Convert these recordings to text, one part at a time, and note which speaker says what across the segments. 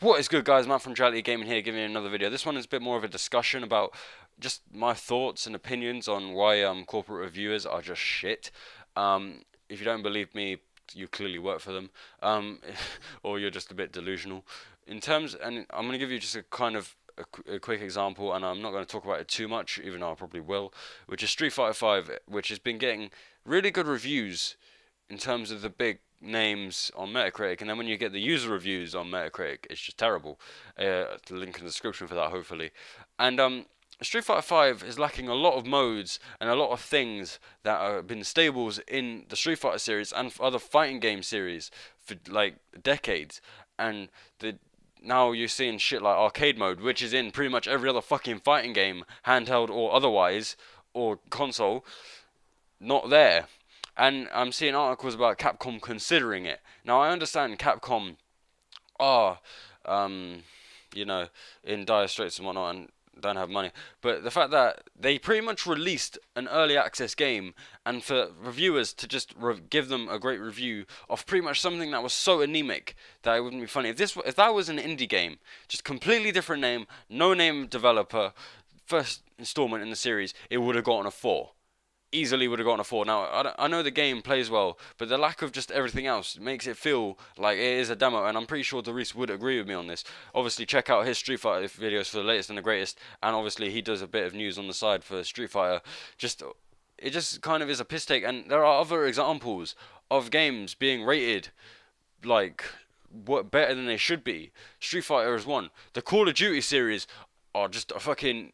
Speaker 1: What is good, guys? Matt from Duality Gaming here, giving you another video. This one is a bit more of a discussion about just my thoughts and opinions on why corporate reviewers are just shit. If you don't believe me, you clearly work for them, or you're just a bit delusional. And I'm going to give you just a kind of a quick example, and I'm not going to talk about it too much, even though I probably will, which is Street Fighter 5, which has been getting really good reviews in terms of the big names on Metacritic, and then when you get the user reviews on Metacritic, it's just terrible. The link in the description for that, hopefully. And Street Fighter 5 is lacking a lot of modes and a lot of things that have been stables in the Street Fighter series and other fighting game series for like decades. And now you're seeing shit like arcade mode, which is in pretty much every other fucking fighting game, handheld or otherwise, or console, not there. And I'm seeing articles about Capcom considering it. Now I understand Capcom are, you know, in dire straits and whatnot and don't have money. But the fact that they pretty much released an early access game, and for reviewers to just give them a great review of pretty much something that was so anemic that it wouldn't be funny. If that was an indie game, just completely different name, no name developer, first installment in the series, it would have gotten a 4. Easily would have gotten a 4. Now, I know the game plays well, but the lack of just everything else makes it feel like it is a demo, and I'm pretty sure Darius would agree with me on this. Obviously, check out his Street Fighter videos for the latest and the greatest, and obviously he does a bit of news on the side for Street Fighter. It just kind of is a piss take, and there are other examples of games being rated like what better than they should be. Street Fighter is one. The Call of Duty series are just a fucking,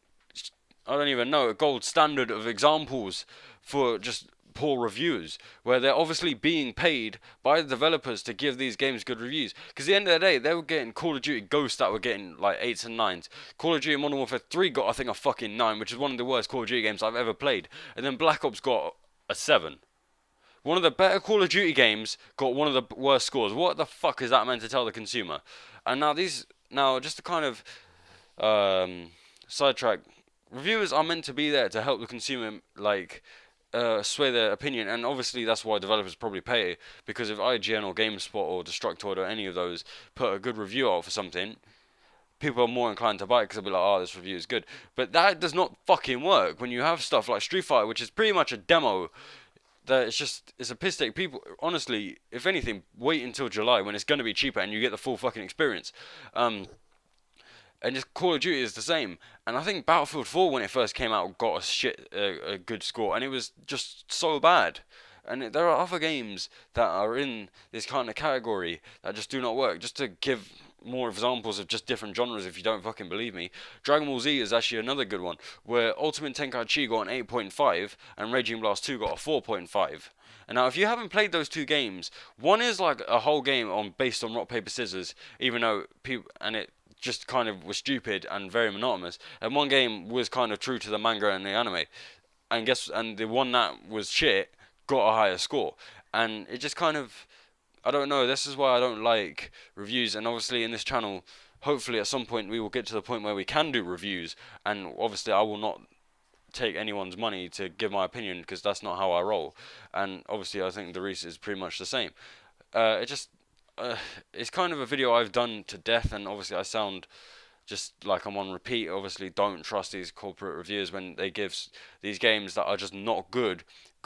Speaker 1: I don't even know, a gold standard of examples for just poor reviews, where they're obviously being paid by the developers to give these games good reviews. Because at the end of the day, they were getting Call of Duty Ghosts that were getting like 8s and 9s. Call of Duty Modern Warfare 3 got, I think, a fucking 9, which is one of the worst Call of Duty games I've ever played. And then Black Ops got a 7. One of the better Call of Duty games got one of the worst scores. What the fuck is that meant to tell the consumer? And now just to kind of sidetrack, reviewers are meant to be there to help the consumer, like, sway their opinion, and obviously that's why developers probably pay. Because if IGN or GameSpot or Destructoid or any of those put a good review out for something, people are more inclined to buy it because they'll be like, oh, this review is good. But that does not fucking work when you have stuff like Street Fighter, which is pretty much a demo. That it's a piss take. People, honestly, if anything, wait until July when it's going to be cheaper and you get the full fucking experience. And just Call of Duty is the same. And I think Battlefield 4, when it first came out, got a good score, and it was just so bad. And there are other games that are in this kind of category that just do not work. Just to give more examples of just different genres, if you don't fucking believe me, Dragon Ball Z is actually another good one, where Ultimate Tenkaichi got an 8.5 and Raging Blast 2 got a 4.5. And now, if you haven't played those two games, one is like a whole game based on rock paper scissors, even though it just kind of was stupid and very monotonous. And one game was kind of true to the manga and the anime. And the one that was shit got a higher score. And it just kind of, I don't know, this is why I don't like reviews. And obviously in this channel, hopefully at some point we will get to the point where we can do reviews. And obviously I will not take anyone's money to give my opinion, because that's not how I roll. And obviously I think Darius is pretty much the same. It's kind of a video I've done to death, and obviously I sound just like I'm on repeat. Obviously, don't trust these corporate reviewers when they give these games that are just not good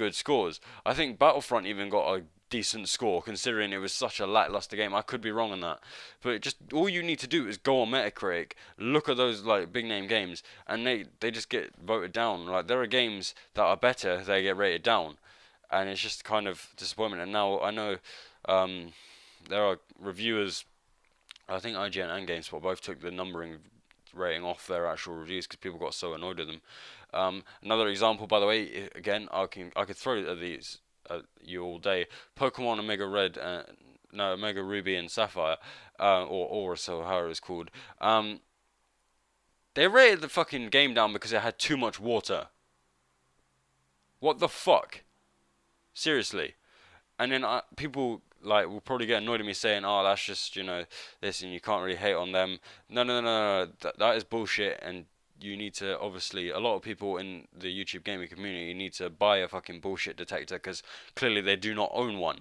Speaker 1: scores. I think Battlefront even got a decent score, considering it was such a lackluster game. I could be wrong on that, but just all you need to do is go on Metacritic, look at those like big name games, and they just get voted down. Like, there are games that are better, they get rated down, and it's just kind of disappointment. And now I know there are reviewers, I think IGN and GameSpot both took the numbering rating off their actual reviews because people got so annoyed with them. Another example, by the way, again, I could throw these at you all day. Pokemon Omega Red, no, Omega Ruby and Sapphire, or Aura, so how it was called. They rated the fucking game down because it had too much water. What the fuck? Seriously. And then people like will probably get annoyed at me saying, "Oh, that's just, this, and you can't really hate on them." No. That is bullshit, and you need to, obviously, a lot of people in the YouTube gaming community need to buy a fucking bullshit detector, because clearly they do not own one.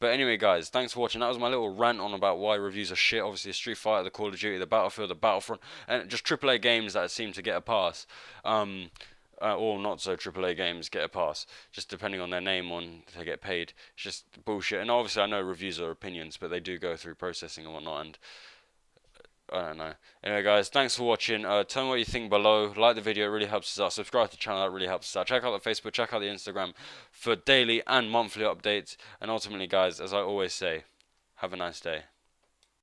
Speaker 1: But anyway, guys, thanks for watching. That was my little rant on about why reviews are shit. Obviously, Street Fighter, the Call of Duty, the Battlefield, the Battlefront, and just AAA games that seem to get a pass. Or not so AAA games get a pass, just depending on their name on they get paid. It's just bullshit. And obviously, I know reviews are opinions, but they do go through processing and whatnot. And I don't know. Anyway, guys, thanks for watching. Tell me what you think below. Like the video, it really helps us out. Subscribe to the channel, that really helps us out. Check out the Facebook, check out the Instagram for daily and monthly updates. And ultimately, guys, as I always say, have a nice day.